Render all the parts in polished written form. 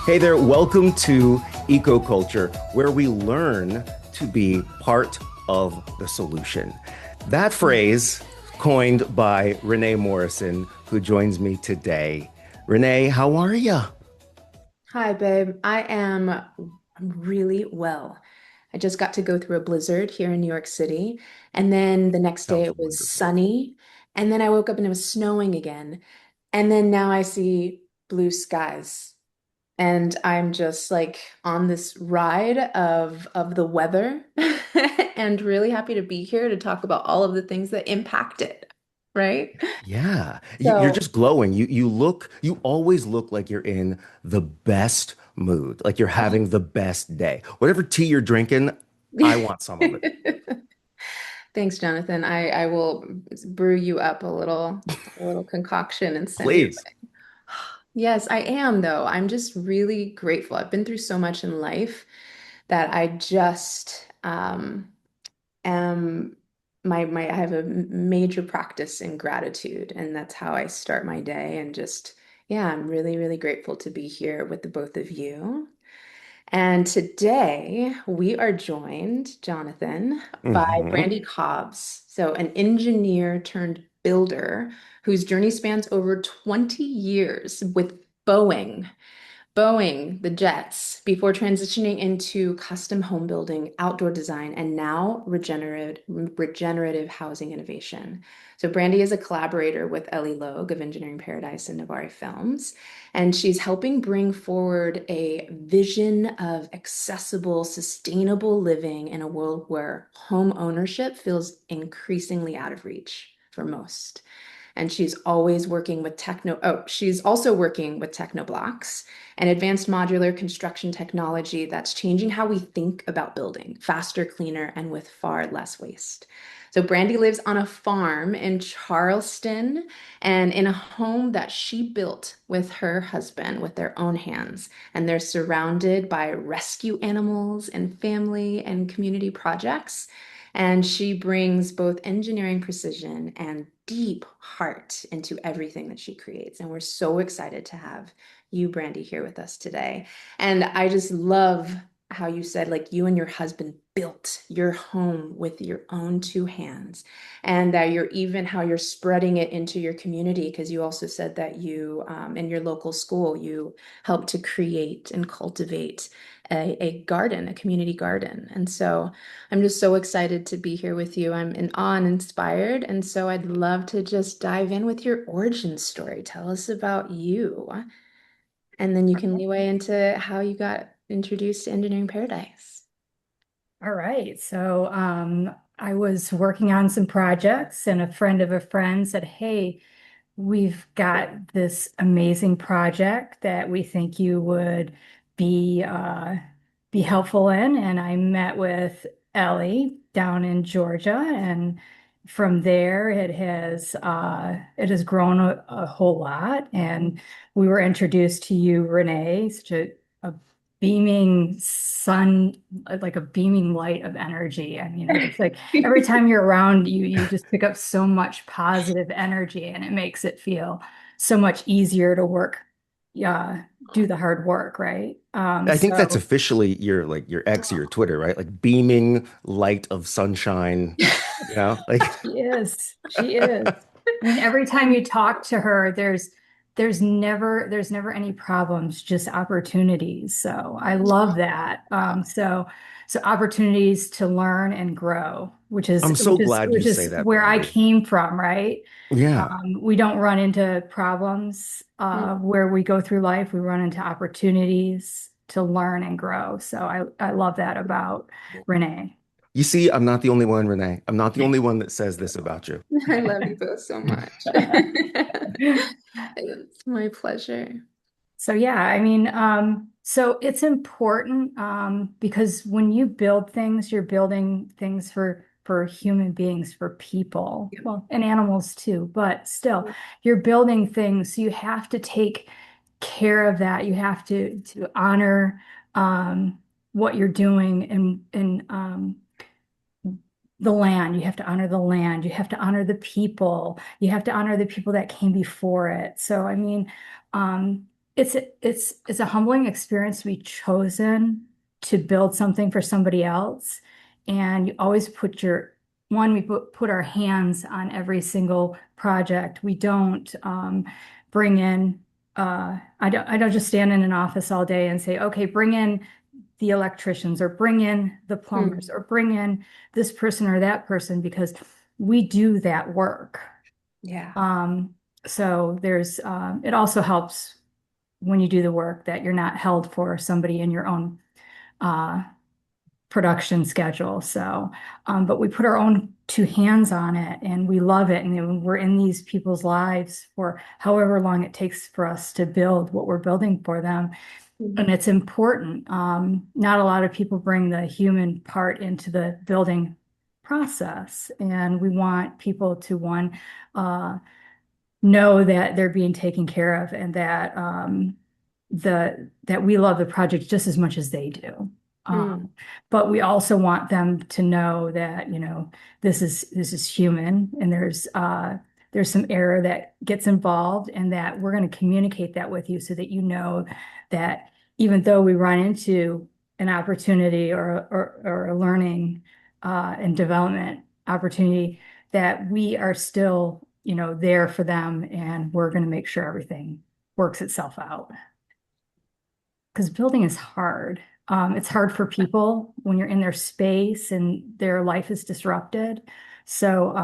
Hey there, welcome to Ecoculture, where we learn to be part of the solution. That phrase coined by Renee Morrison, who joins me today. Renee, how are you? Hi, babe. I'm really well. I just got to go through a blizzard here in New York City, and then the next day Sounds it was wonderful. sunny, and then I woke up and it was snowing again, and then now I see blue skies, and I'm just like on this ride of the weather, and really happy to be here to talk about all of the things that impact it, right? Yeah, you're So. just glowing. You always look like you're in the best mood, like you're having the best day. Whatever tea you're drinking, I want some of it. Thanks, Jonathan. I will brew you up a little concoction and send your Please. way. Yes, I am though. I'm just really grateful. I've been through so much in life that I just am my I have a major practice in gratitude, and that's how I start my day. And just yeah, I'm really, really grateful to be here with the both of you. And today we are joined, Jonathan, by Hmm. Brandi Cobbs, so an engineer turned builder whose journey spans over 20 years with Boeing. Boeing, the jets, before transitioning into custom home building, outdoor design, and now regenerative housing innovation. So Brandy is a collaborator with Ellie Logue of Engineering Paradise and Navari Films, and she's helping bring forward a vision of accessible, sustainable living in a world where home ownership feels increasingly out of reach for most. And she's also working with Technoblox, an advanced modular construction technology that's changing how we think about building faster, cleaner, and with far less waste. So Brandy lives on a farm in Charleston and in a home that she built with her husband with their own hands. And they're surrounded by rescue animals and family and community projects. And she brings both engineering precision and deep heart into everything that she creates. And we're so excited to have you, Brandy, here with us today. And I just love how you said, like, you and your husband built your home with your own two hands, and that you're even how you're spreading it into your community. Because you also said that in your local school, you helped to create and cultivate a garden, a community garden. And so I'm just so excited to be here with you. I'm in awe and inspired. And so I'd love to just dive in with your origin story. Tell us about you. And then you can leeway into how you got introduced to Engineering Paradise. All right. I was working on some projects, and a friend of a friend said, "Hey, we've got this amazing project that we think you would be be helpful in." And I met with Ellie down in Georgia, and from there it has grown a whole lot. And we were introduced to you, Renee, such a beaming sun, like a beaming light of energy. I mean, it's like every time you're around you, you just pick up so much positive energy, and it makes it feel so much easier to work, yeah, do the hard work, right? I think that's officially your X or your Twitter, right? Like beaming light of sunshine, like She is. She is. I mean, every time you talk to her, there's never any problems, just opportunities. So I love that. So opportunities to learn and grow, which is I'm so which is glad you which say is that, where I Brandy. came from, right? Yeah. We don't run into problems where we go through life. We run into opportunities to learn and grow. So I love that about Renee. You see, I'm not the only one, Renee. I'm not the only one that says this about you. I love you both so much. It's my pleasure. So yeah, I mean, so it's important because when you build things, you're building things for human beings, for people, well, and animals too, but still, you're building things. So you have to take care of that. You have to honor what you're doing and the land. You have to honor the land. You have to honor the people. You have to honor the people that came before it. So I mean, um, it's a humbling experience to be chosen to build something for somebody else. And you always put we put our hands on every single project. We don't bring in I don't just stand in an office all day and say, okay, bring in the electricians or bring in the plumbers or bring in this person or that person, because we do that work. Yeah. So it also helps when you do the work that you're not held for somebody in your own uh, production schedule. So, but we put our own two hands on it and we love it. And then we're in these people's lives for however long it takes for us to build what we're building for them. And it's important. Not a lot of people bring the human part into the building process. And we want people to, one, know that they're being taken care of and that that we love the project just as much as they do. But we also want them to know that, this is human and there's some error that gets involved and that we're going to communicate that with you so that you know that even though we run into an opportunity or a learning and development opportunity, that we are still, there for them and we're going to make sure everything works itself out. Because building is hard. It's hard for people when you're in their space and their life is disrupted. So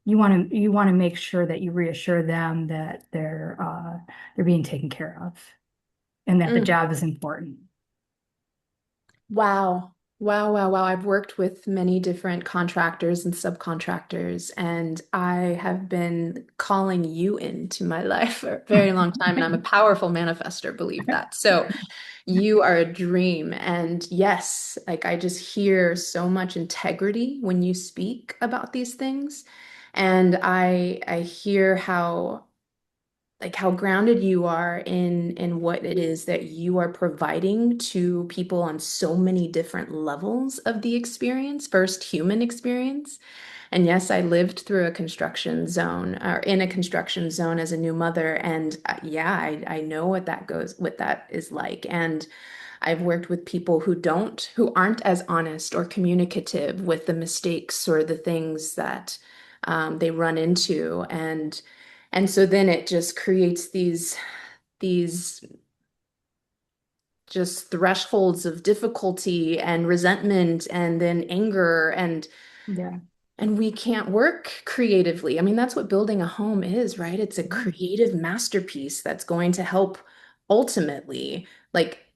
you want to make sure that you reassure them that they're being taken care of and that the job is important. Wow. Wow, wow, wow. I've worked with many different contractors and subcontractors, and I have been calling you into my life for a very long time, and I'm a powerful manifester, believe that. So you are a dream. And yes, like I just hear so much integrity when you speak about these things. And I hear how grounded you are in what it is that you are providing to people on so many different levels of the experience, first human experience. And yes, I lived through a construction zone or in a construction zone as a new mother. And yeah, I know what that is like. And I've worked with people who aren't as honest or communicative with the mistakes or the things that they run into. And so then it just creates these just thresholds of difficulty and resentment and then anger Yeah. and we can't work creatively. I mean, that's what building a home is, right? It's a creative masterpiece that's going to help ultimately like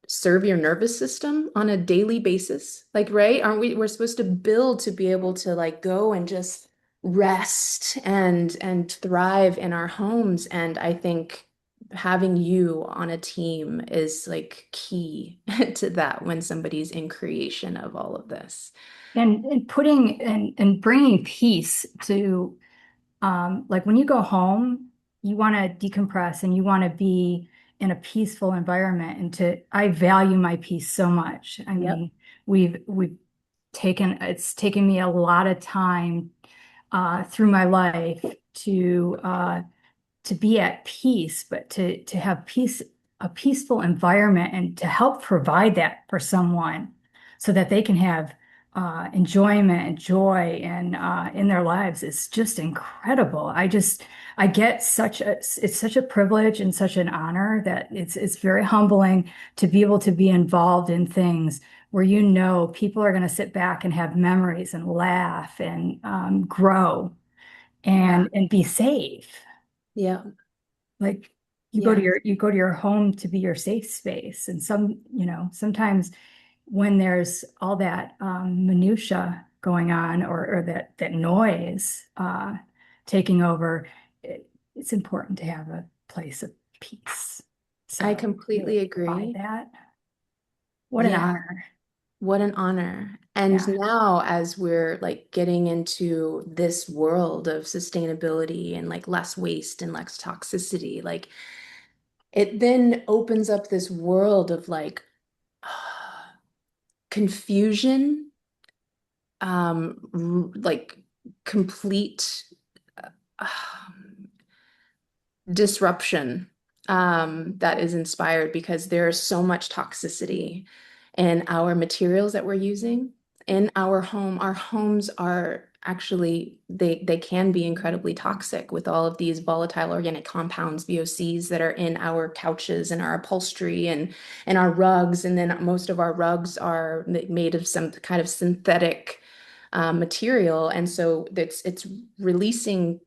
serve your nervous system on a daily basis. Like, right? We're supposed to build to be able to like go and just rest and thrive in our homes. And I think having you on a team is like key to that when somebody's in creation of all of this. And putting and bringing peace to like when you go home, you want to decompress and you want to be in a peaceful environment. And I value my peace so much. I Yep. mean, we've it's taken me a lot of time through my life to be at peace, but to have a peaceful environment and to help provide that for someone so that they can have enjoyment and joy and in their lives is just incredible. I get it's such a privilege and such an honor that it's very humbling to be able to be involved in things where people are going to sit back and have memories and laugh and grow Yeah. and be safe. Yeah. Like Yeah. you go to your home to be your safe space. And sometimes when there's all that minutia going on or that noise taking over, it's important to have a place of peace. I So completely really provide agree. that. What an Yeah. honor. What an honor. And Yeah. now, as we're like getting into this world of sustainability and like less waste and less toxicity, like it then opens up this world of like confusion, like complete um, disruption that is inspired because there is so much toxicity in our materials that we're using in our home. Our homes are actually they can be incredibly toxic with all of these volatile organic compounds, VOCs, that are in our couches and our upholstery and our rugs. And then most of our rugs are made of some kind of synthetic material, and so it's releasing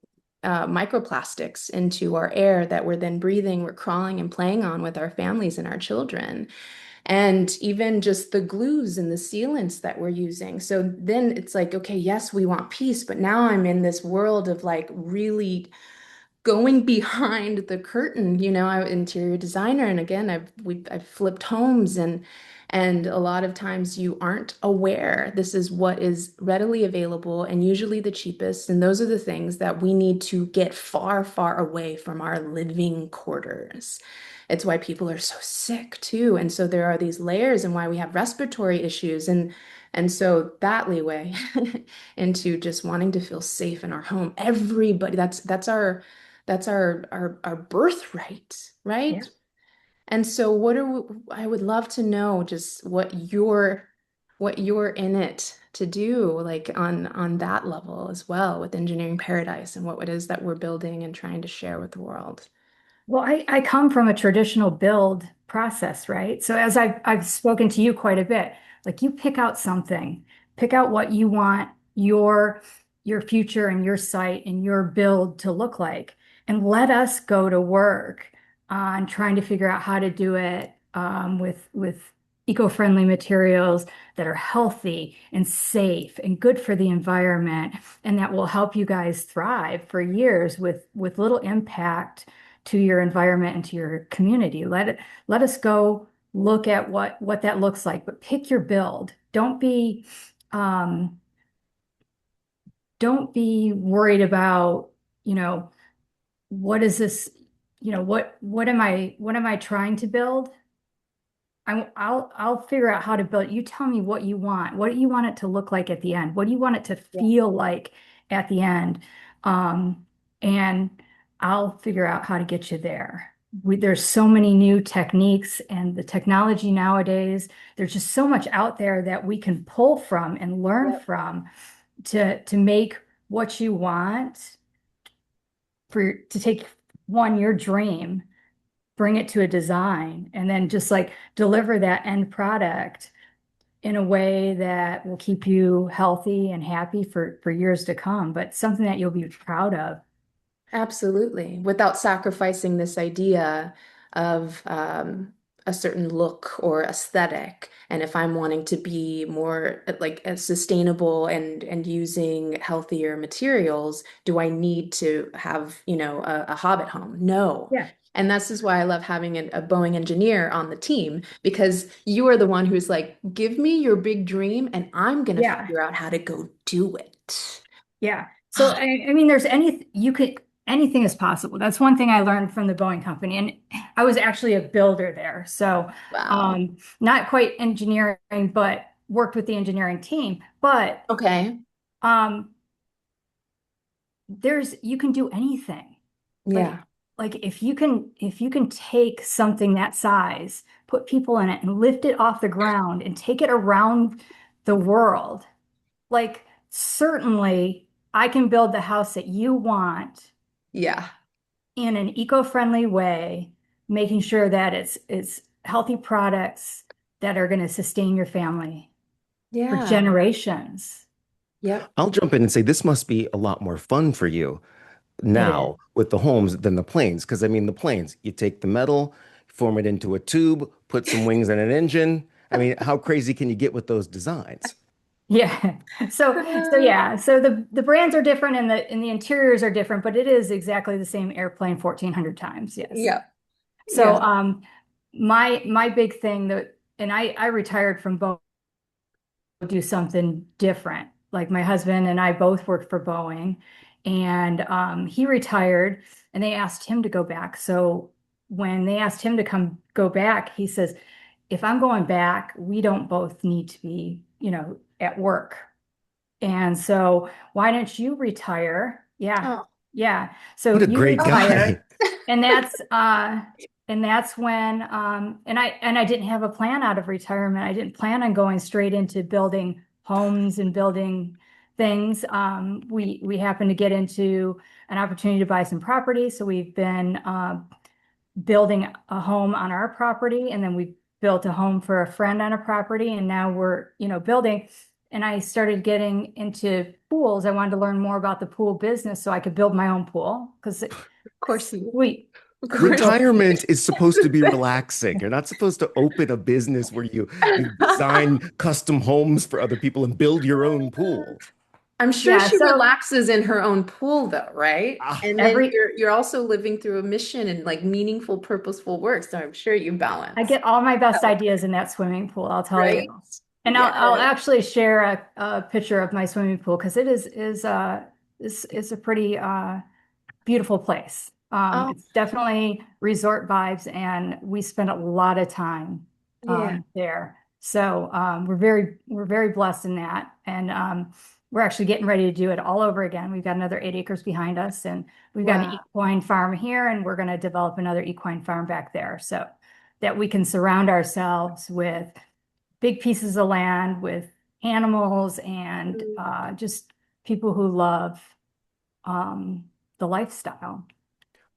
microplastics into our air that we're then breathing, we're crawling and playing on with our families and our children. And even just the glues and the sealants that we're using. So then it's like, okay, yes, we want peace, but now I'm in this world of like really going behind the curtain. I'm an interior designer, and again, I've flipped homes, and a lot of times you aren't aware this is what is readily available and usually the cheapest, and those are the things that we need to get far, far away from our living quarters. It's why people are so sick too, and so there are these layers, and why we have respiratory issues, and so that leeway into just wanting to feel safe in our home. Everybody, that's our birthright, Yeah. right? And so I would love to know just what you're in it to do, like on that level as well, with Engineering Paradise and what it is that we're building and trying to share with the world. Well, I come from a traditional build process, right? So as I've spoken to you quite a bit, like you pick out something, pick out what you want your future and your site and your build to look like, and let us go to work on trying to figure out how to do it with eco-friendly materials that are healthy and safe and good for the environment, and that will help you guys thrive for years with little impact to your environment and to your community. Let us go look at what that looks like, but pick your build. Um, don't be worried about, what is this, what am I trying to build? I'll figure out how to build it. You tell me what you want. What do you want it to look like at the end? What do you want it to Yeah. feel like at the end? Um, and I'll figure out how to get you there. There's so many new techniques and the technology nowadays. There's just so much out there that we can pull from and learn Yep. from to make what you want to take your dream, bring it to a design, and then just like deliver that end product in a way that will keep you healthy and happy for years to come, but something that you'll be proud of. Absolutely, without sacrificing this idea of a certain look or aesthetic. And if I'm wanting to be more like sustainable and using healthier materials, do I need to have, a Hobbit home? No. Yeah, And this is why I love having a Boeing engineer on the team, because you are the one who's like, give me your big dream and I'm gonna yeah, figure out how to go do it. yeah. So I mean, anything is possible. That's one thing I learned from the Boeing company, and I was actually a builder there. So Wow. not quite engineering, but worked with the engineering team. But Okay. um, you can do anything. Like Yeah. like if you can take something that size, put people in it and lift it off the ground and take it around the world, like certainly I can build the house that you want Yeah. in an eco-friendly way, making sure that it's healthy products that are going to sustain your family for Yeah. generations. Yep. I'll jump in and say this must be a lot more fun for you It is. now with the homes than the planes. Because I mean, the planes, you take the metal, form it into a tube, put some wings and an engine. I mean, how crazy can you get with those designs? Yeah. So yeah. So the brands are different and the interiors are different, but it is exactly the same airplane 1,400 times. Yes. Yep. So Yeah. my big thing and I retired from Boeing to do something different. Like my husband and I both worked for Boeing, and he retired and they asked him to go back. So when they asked him to go back, he says, if I'm going back, we don't both need to be, at work. And so why don't you retire? Yeah. Oh. Yeah. So What a you great Oh. guy. retire. and that's when and I didn't have a plan out of retirement. I didn't plan on going straight into building homes and building things. We happened to get into an opportunity to buy some property, so we've been building a home on our property, and then we built a home for a friend on a property, and now we're, building. And I started getting into pools. I wanted to learn more about the pool business so I could build my own pool because Of course you. we Of we course. built Retirement is supposed to be relaxing. You're not supposed to open a business where you design custom homes for other people and build your own pool. I'm sure yeah, she so relaxes in her own pool though, right? Ah, And then every you're also living through a mission and like meaningful, purposeful work. So I'm sure you I balance. get all my best Oh, ideas in that swimming pool, I'll tell you. right? And Yeah. I'll actually share a picture of my swimming pool because it is a pretty beautiful place. Oh, It's definitely resort vibes, and we spend a lot of time yeah. there. So we're very blessed in that, and we're actually getting ready to do it all over again. We've got another 8 acres behind us, and we've got an Wow. equine farm here, and we're going to develop another equine farm back there, so that we can surround ourselves with big pieces of land with animals and just people who love um, the lifestyle.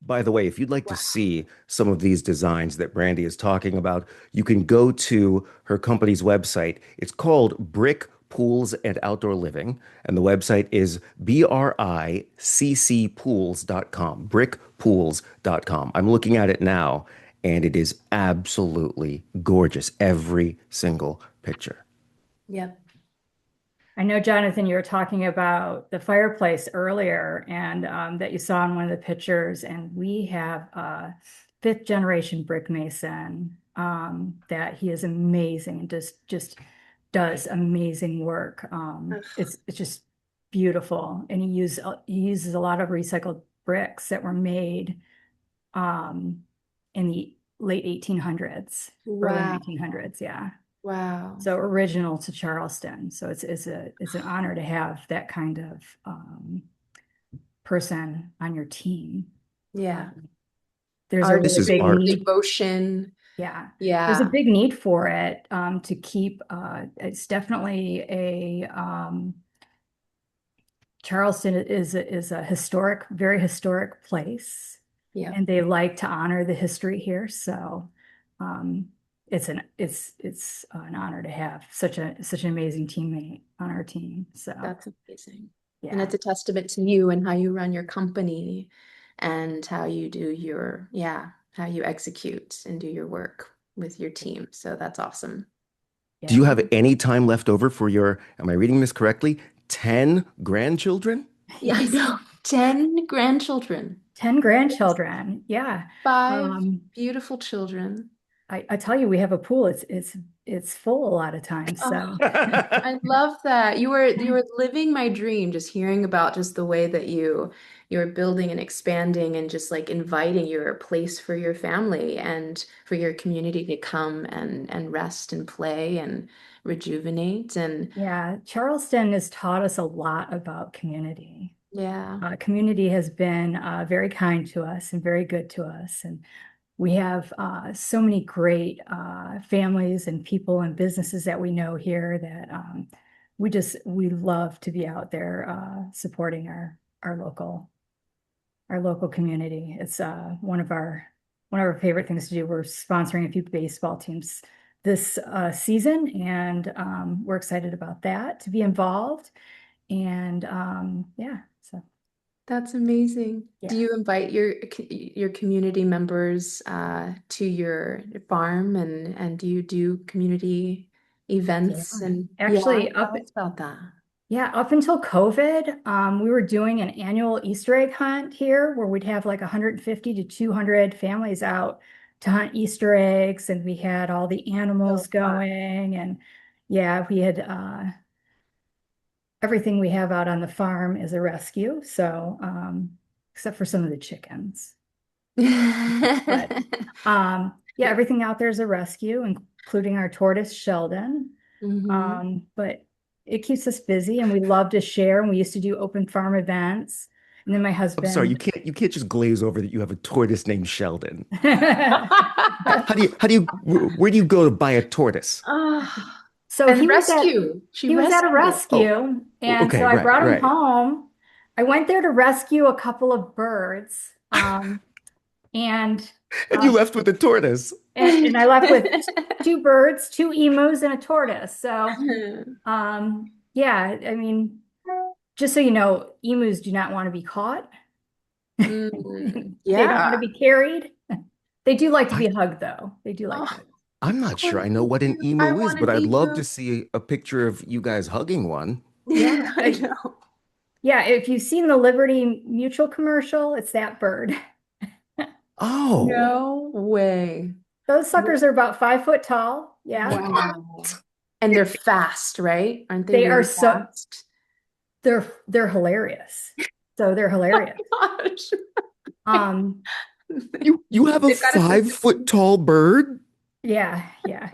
by the way, if you'd like to Wow. see some of these designs that Brandy is talking about, you can go to her company's website. It's called Brick Pools and Outdoor Living, and the website is briccpools.com, brickpools.com. I'm looking at it now, and it is absolutely gorgeous, every single picture. Yep. I know, Jonathan, you were talking about the fireplace earlier and that you saw in one of the pictures, and we have a fifth generation brick mason that he is amazing and just does amazing work. It's just beautiful, and he uses a lot of recycled bricks that were made um, in the late 1800s, early Wow. 1900s. Yeah. Wow. So original to Charleston. So it's an honor to have that kind of person on your team. Yeah. Um, there's a This really is Artistry, big art. need. devotion. Yeah, there's a Yeah. big need for it to keep. It's definitely Charleston is a historic, very historic place, Yeah. and they like to honor the history here. So um, it's an honor to have such an amazing teammate on our team. So That's amazing. And yeah, it's a testament to you and how you run your company and how you do your, yeah, how you execute and do your work with your team. So that's awesome. Do you yeah, have any time left over for your, am I reading this correctly? 10 grandchildren? Yeah, I yes, know. 10 grandchildren, 10 grandchildren. Yeah. five Um, beautiful children. I tell you, we have a pool. It's full a lot of times. Oh, So I love that. You were living my dream, just hearing about just the way that you're building and expanding and just like inviting your place for your family and for your community to come and rest and play and rejuvenate. And yeah, Charleston has taught us a lot about community. yeah. Community has been very kind to us and very good to us. And we have so many great families and people and businesses that we know here that we love to be out there supporting our local community. It's one of our favorite things to do. We're sponsoring a few baseball teams this season, and we're excited about that to be involved. And yeah, so That's amazing. Do yeah. you invite your community members to your farm and do you do community Yeah. events and yeah, Actually, tell us about that. yeah, up until COVID, we were doing an annual Easter egg hunt here where we'd have like 150 to 200 families out to hunt Easter eggs, and we had all the So animals fun. going, and yeah, we had everything we have out on the farm is a rescue, so except for some of the chickens. But yeah, everything out there is a rescue, including our tortoise Sheldon. Hmm. But it keeps us busy, and we love to share. And we used to do open farm events. And then my I'm sorry, husband. you can't just glaze over that you have a tortoise named Sheldon. How do you where do you go to buy a tortoise? Ah, So and rescue. She he was at a rescued it. Oh, rescue, and so okay, I right, brought him right. home. I went there to rescue a couple of birds, and And you um, left with the tortoise. and I left with two birds, two emus, and a tortoise. So yeah, I mean, just so you know, emus do not want to be caught. They don't want to Yeah. be carried. They do like to I be hugged, though. They do like Oh, hugs. I'm not sure I know what an I emu is, want but an I'd love emu. to see a picture of you guys hugging one. Yeah, I know. yeah. If you've seen the Liberty Mutual commercial, it's that bird. Oh, No way. Those suckers are about 5 foot tall. Yeah. Wow. And they're fast, right? Aren't they They are really so fast? they're hilarious. So they're hilarious. Gosh. Um, you have a They've got a sense of 5 foot tall bird? yeah, yeah.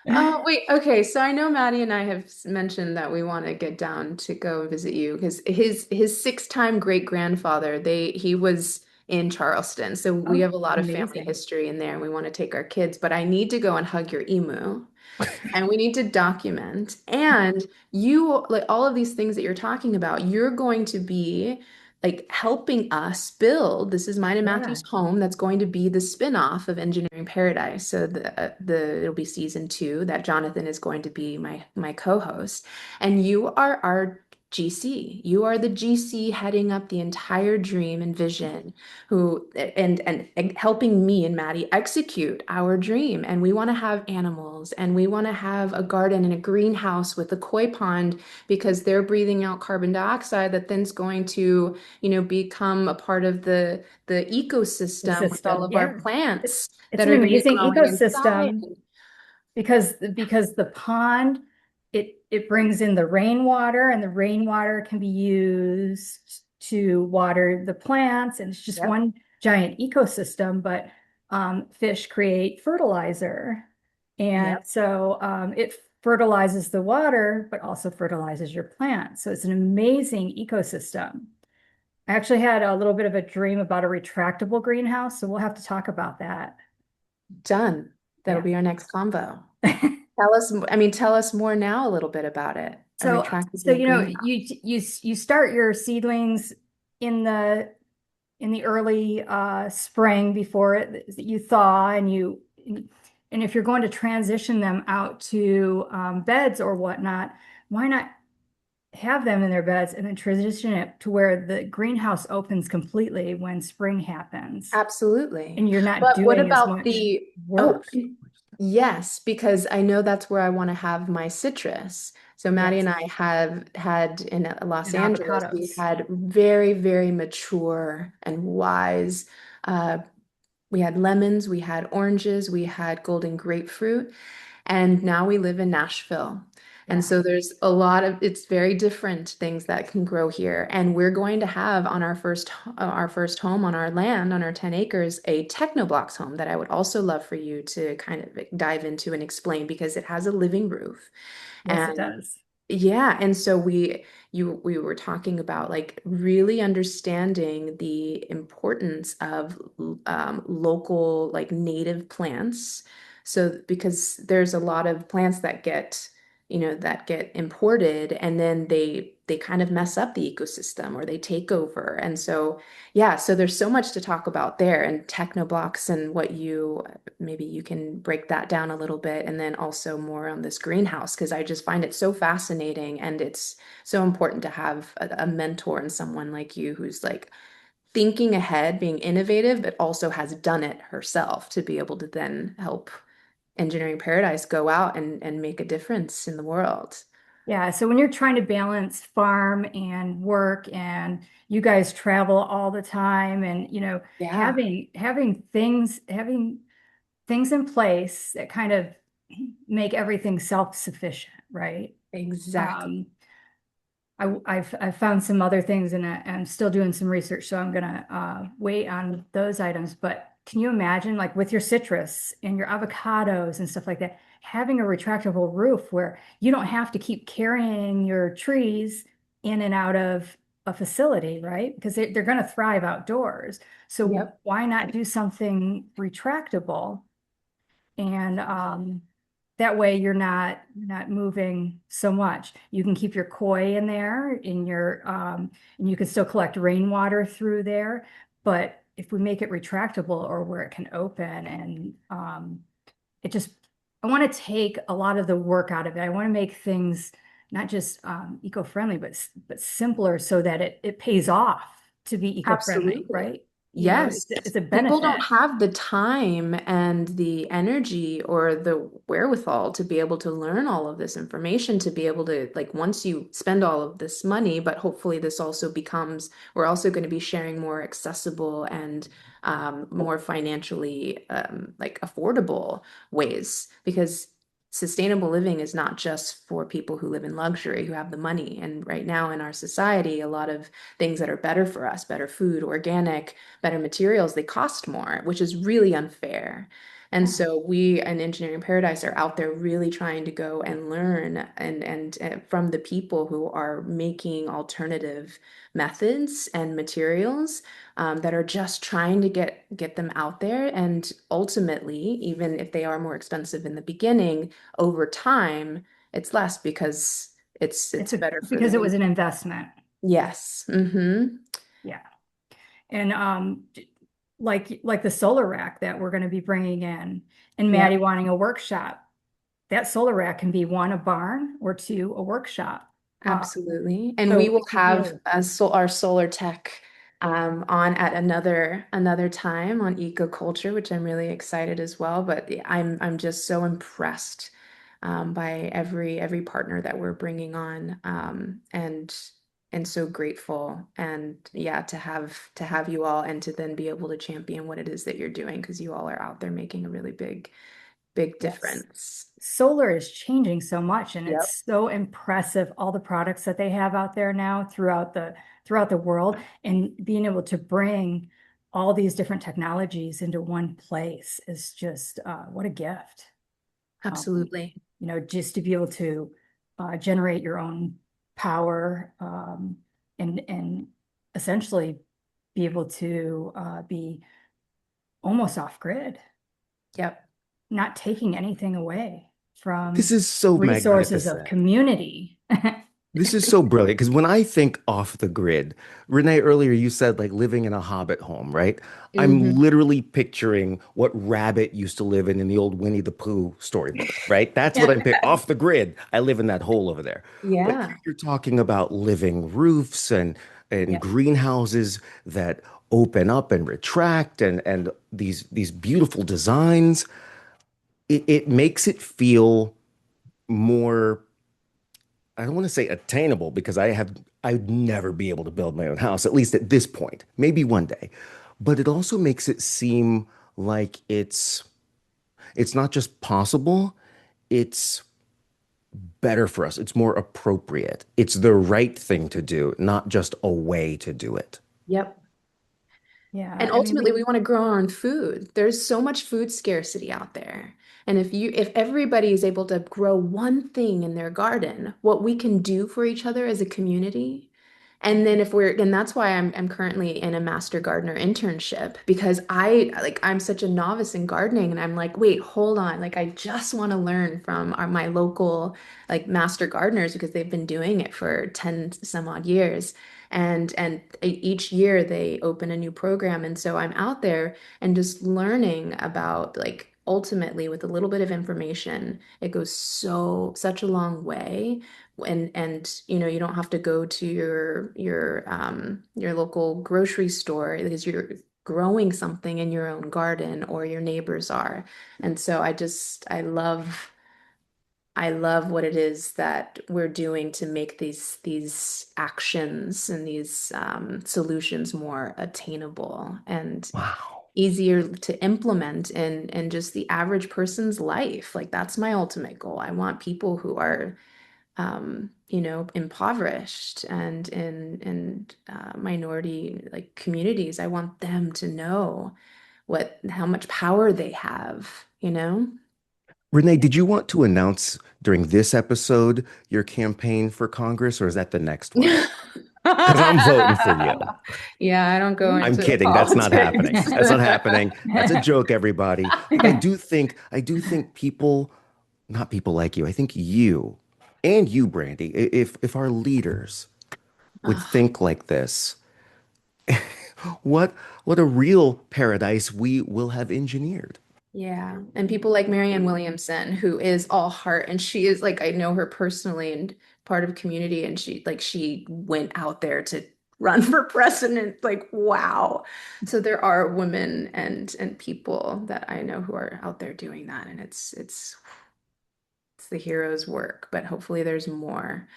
Oh, wait. Okay. So I know Maddie and I have mentioned that we want to get down to go and visit you because his six-time great-grandfather, he was in Charleston. So we Oh, have a lot of family amazing. history in there and we want to take our kids, but I need to go and hug your emu. And we need to document. And you, like all of these things that you're talking about, you're going to be like helping us build. This is mine and Yeah. Matthew's home. That's going to be the spin-off of Engineering Paradise. So it'll be season 2 that Jonathan is going to be my co-host. And you are our GC. You are the GC heading up the entire dream and vision who and helping me and Maddie execute our dream. And we want to have animals and we want to have a garden and a greenhouse with a koi pond because they're breathing out carbon dioxide that then's going to, become a part of the The ecosystem with all system. of our Yeah. It, plants it's that an are going to be amazing growing inside. ecosystem because the pond it brings in the rainwater and the rainwater can be used to water the plants and it's just Yep. one giant ecosystem, but fish create fertilizer. And Yep. so it fertilizes the water, but also fertilizes your plants. So it's an amazing ecosystem. I actually had a little bit of a dream about a retractable greenhouse, so we'll have to talk about that. Done. That'll Yeah. be our next combo. Tell us more now a little bit about it. A So retractable greenhouse. you start your seedlings in the early spring before you thaw and if you're going to transition them out to beds or whatnot, why not have them in their beds and then transition it to where the greenhouse opens completely when spring happens Absolutely. and you're not But what doing as about much the, oh, work. yes, because I know that's where I want to have my citrus. So Maddie Yes, and I have had in Los and Angeles, we've avocados. had very, very mature and wise. Uh, we had lemons, we had oranges, we had golden grapefruit, and now we live in Nashville. And Yeah. so there's a lot of it's very different things that can grow here. And we're going to have on our first home on our land, on our 10 acres, a Technoblox home that I would also love for you to kind of dive into and explain because it has a living roof. Yes, it And does. yeah, and so we were talking about like really understanding the importance of local like native plants. So because there's a lot of plants that get imported and then they kind of mess up the ecosystem or they take over. And so yeah, so there's so much to talk about there and Technoblocks and what you maybe you can break that down a little bit and then also more on this greenhouse because I just find it so fascinating and it's so important to have a mentor and someone like you who's like thinking ahead, being innovative, but also has done it herself to be able to then help Engineering Paradise go out and make a difference in the world. Yeah, so when you're trying to balance farm and work and you guys travel all the time and Yeah, having things in place that kind of make everything self-sufficient, right? exactly. Um, I've found some other things and I'm still doing some research, so I'm gonna wait on those items. But can you imagine, like with your citrus and your avocados and stuff like that, having a retractable roof where you don't have to keep carrying your trees in and out of a facility, right? Because they're going to thrive outdoors. So Yep. why not do something retractable? And that way you're not moving so much. You can keep your koi in there in your and you can still collect rainwater through there. But if we make it retractable or where it can open and it just I want to take a lot of the work out of it. I want to make things not just eco-friendly, but simpler so that it pays off to be eco-friendly, Absolutely. right? You know, Yes. it's a People don't benefit. have the time and the energy or the wherewithal to be able to learn all of this information, to be able to, like, once you spend all of this money, but hopefully this also becomes, we're also going to be sharing more accessible and more financially like affordable ways because sustainable living is not just for people who live in luxury, who have the money. And right now in our society, a lot of things that are better for us, better food, organic, better materials, they cost more, which is really unfair. And Yeah. so we in Engineering Paradise are out there really trying to go and learn and from the people who are making alternative methods and materials that are just trying to get them out there. And ultimately, even if they are more expensive in the beginning, over time, it's less because it's better It's for the because it was environment. an investment. Yes. Mm-hmm. Yeah. And like the solar rack that we're going to be bringing in, and Maddie Yep. wanting a workshop. That solar rack can be one, a barn, or two, a workshop. Uh, Absolutely. And we so will it can have really, our solar tech on at another time on eco culture, which I'm really excited as well. But yeah, I'm just so impressed by every partner that we're bringing on, and so grateful. And yeah, to have you all and to then be able to champion what it is that you're doing because you all are out there making a really big yes. difference. Solar is changing so much, and Yep. it's so impressive all the products that they have out there now throughout the world, and being able to bring all these different technologies into one place is just what a gift. Absolutely. Just to be able to generate your own power and essentially be able to be almost off grid, Yep. not taking anything away This from is so resources of magnificent. community. This is so brilliant because when I think off the grid, Renee, earlier you said like living in a hobbit home, right? I'm Hmm. literally picturing what Rabbit used to live in the old Winnie the Pooh storybook, right? That's what Yeah. I'm picking off the grid. I live in that hole over there. But here Yeah. you're talking about living roofs and Yep. greenhouses that open up and retract and these beautiful designs. It makes it feel more, I don't want to say attainable because I'd never be able to build my own house, at least at this point, maybe one day. But it also makes it seem like it's not just possible, it's better for us. It's more appropriate. It's the right thing to do, not just a way to do it. Yep. And Yeah, I mean, ultimately, we want to grow our own food. There's so much food scarcity out there. And if everybody is able to grow one thing in their garden, what we can do for each other as a community, and then and that's why I'm currently in a master gardener internship because I'm such a novice in gardening and I'm like, wait, hold on. Like I just want to learn from my local like master gardeners because they've been doing it for 10 some odd years. And each year they open a new program. And so I'm out there and just learning about like ultimately with a little bit of information, it goes such a long way. And you don't have to go to your local grocery store because you're growing something in your own garden or your neighbors are. And so I love what it is that we're doing to make these actions and these solutions more attainable and Wow. easier to implement in just the average person's life. Like that's my ultimate goal. I want people who are impoverished and in minority like communities. I want them to know how much power they have. Renee, did you want to announce during this episode your campaign for Congress, or is that the next one? because I'm voting for you. Yeah, I don't go I'm into kidding. That's not happening. politics. That's not happening. That's a joke, everybody. But I do think people, not people like you, I think you and you, Brandy, if our leaders would Oh, think like this, what what a real paradise we will have engineered. yeah. And people like Marianne Williamson, who is all heart, and she is like, I know her personally and part of community, and she went out there to run for president. Like, wow. So there are women and people that I know who are out there doing that, and it's the hero's work, but hopefully there's more.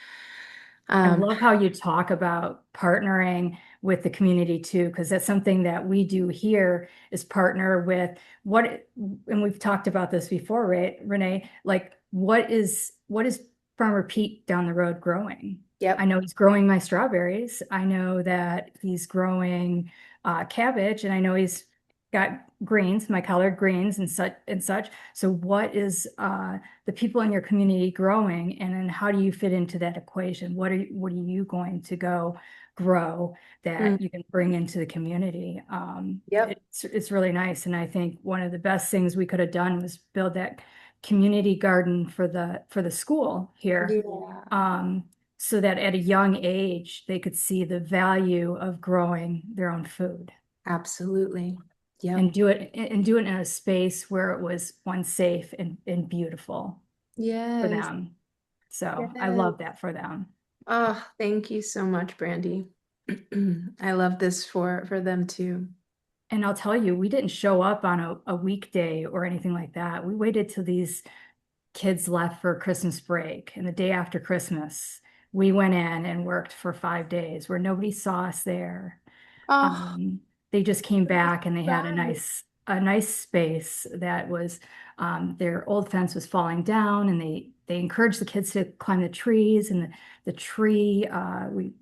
I Um, love how you talk about partnering with the community too, because that's something that we do here is partner with and we've talked about this before, right, Renee? Like what is Farmer Pete down the road growing? I yep. know he's growing my strawberries. I know that he's growing cabbage, and I know he's got greens, my collard greens and such. So what is the people in your community growing, and then how do you fit into that equation? What are you going to go grow Mm, that you can bring into the community? yep. It's really nice, and I think one of the best things we could have done was build that community garden for the school here, Yeah. so that at a young age they could see the value of growing their own food Absolutely. Yep. and do it in a space where it was one safe and beautiful for Yes. them. So I Yes. love that for them. Oh, thank you so much, Brandy. I love this for them too. And I'll tell you, we didn't show up on a weekday or anything like that. We waited till these kids left for Christmas break. And the day after Christmas, we went in and worked for 5 days where nobody saw us there. Oh, Um, they just came back and they had a right. nice space that was their old fence was falling down, and they encouraged the kids to climb the trees, and the tree we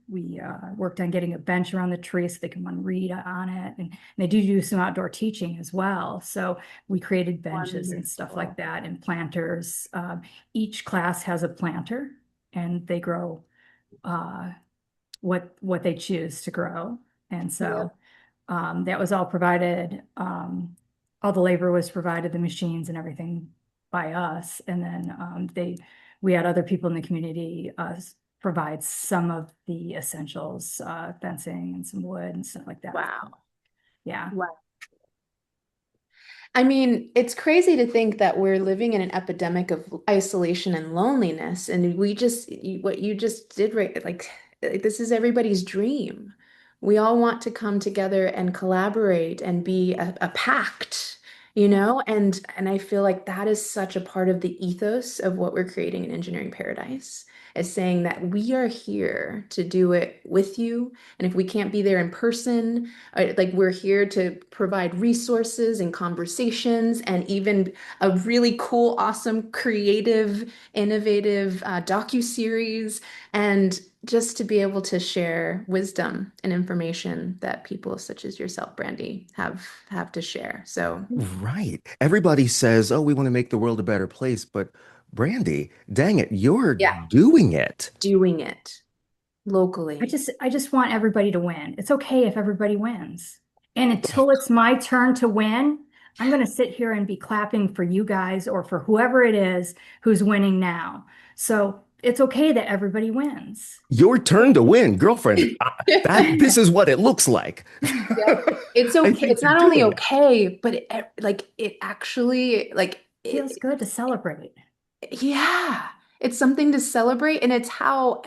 worked on getting a bench around the tree so they can read on it, and they do some outdoor teaching as well. So we created benches and stuff like Wonderful. that and planters. Each class has a planter, and they grow uh, what they choose to grow. And so Yep. that was all provided. All the labor was provided, the machines and everything by us. And then we had other people in the community provide some of the essentials, fencing and some wood and stuff like that. Wow. Yeah. Wow. I mean, it's crazy to think that we're living in an epidemic of isolation and loneliness, and what you just did, right? Like, this is everybody's dream. We all want to come together and collaborate and be a pact, you know? And I feel like that is such a part of the ethos of what we're creating in Engineering Paradise, is saying that we are here to do it with you. And if we can't be there in person, like, we're here to provide resources and conversations and even a really cool, awesome, creative, innovative docu-series, and just to be able to share wisdom and information that people such as yourself, Brandy, have to share. So Right. Everybody says, "Oh, we want to make the world a better place," but Brandy, dang it, you're yeah, doing it. doing it I locally. just I just want everybody to win. It's okay if everybody wins. And until it's my turn to win, I'm going to sit here and be clapping for you guys or for whoever it is who's winning now. So it's okay that everybody wins. Your turn to win, girlfriend. That this is what it looks like. Yep. It's I okay. think It's you're not only doing it. okay, but it actually Feels good to celebrate. yeah, it's something to celebrate, and it's how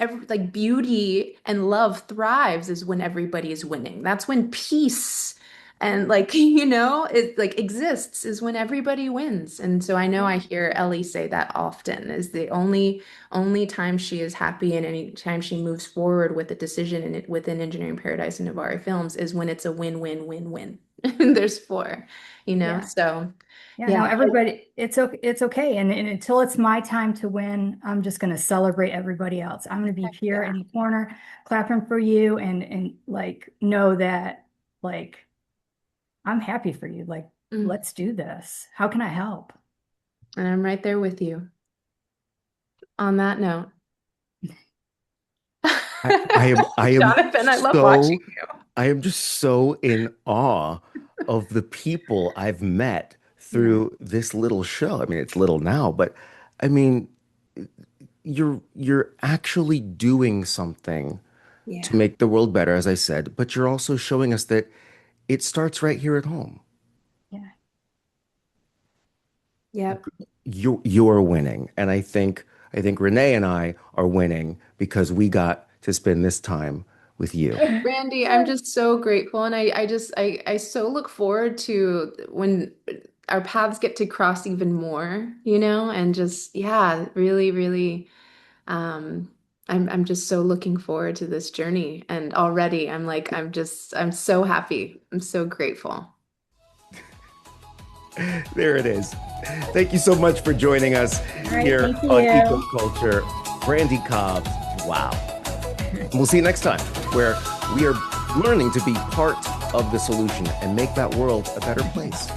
beauty and love thrives is when everybody is winning. That's when peace and it like exists, is when everybody wins. And so I know I hear Ellie say that often, is the only time she is happy and any time she moves forward with a decision within Engineering Paradise and Navari Films is when it's a win-win-win-win. And there's four, Yeah. so Yeah, no, yeah. everybody, it's okay. And until it's my time to win, I'm just going to celebrate everybody else. I'm going to be Heck here yeah. in the corner clapping for you and like know that like I'm happy for you. Like, Mm. let's do this. How can I help? And I'm right there with you. On that note, I am Jonathan, I love watching so you. I am just so in awe of the people I've met Yeah. through this little show. I mean, it's little now, but I mean, you're actually doing something to Yeah. make the world better, as I said, but you're also showing us that it starts right here at home. Yeah. Yep. You're winning, and I think Renee and I are winning because we got to spend this time with you. Randy, I'm just so grateful. And I so look forward to when our paths get to cross even more, and just, yeah, really, really, um, I'm just so looking forward to this journey. And already I'm so happy. I'm so grateful. There it is. Thank you so much for joining us All right. here Thank on you. EcoCulture. Brandi Cobbs. Wow. And we'll see you next time, where we are learning to be part of the solution and make that world a better place.